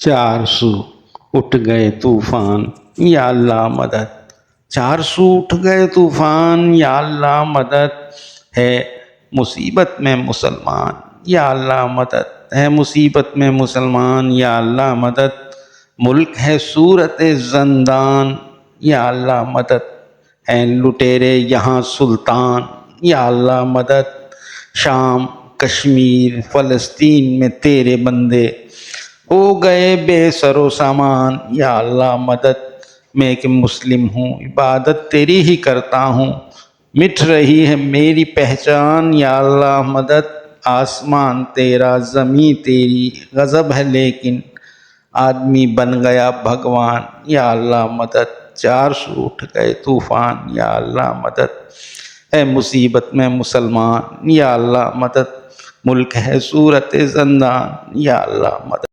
चार सू उठ गए तूफान, या अल्लाह मदद। चार सू उठ गए तूफान, या अल्लाह मदद। है मुसीबत में मुसलमान, या अल्लाह मदद। है मुसीबत में मुसलमान, या अल्लाह मदद। मुल्क है सूरत ज़ंदान, या अल्लाह मदद। हैं लुटेरे यहाँ सुल्तान, या अल्लाह मदद। शाम कश्मीर फ़लस्तीन में तेरे बंदे हो गए बेसरो सामान, या अल्लाह मदद। मैं एक मुस्लिम हूँ, इबादत तेरी ही करता हूँ, मिट रही है मेरी पहचान, या अल्लाह मदद। आसमान तेरा ज़मीं तेरी गज़ब है लेकिन आदमी बन गया भगवान, या अल्लाह मदद। चार सू उठ गए तूफान, या अल्लाह मदद। है मुसीबत में मुसलमान, या अल्लाह मदद। मुल्क है सूरत ज़ंदान, या अल्लाह मदद।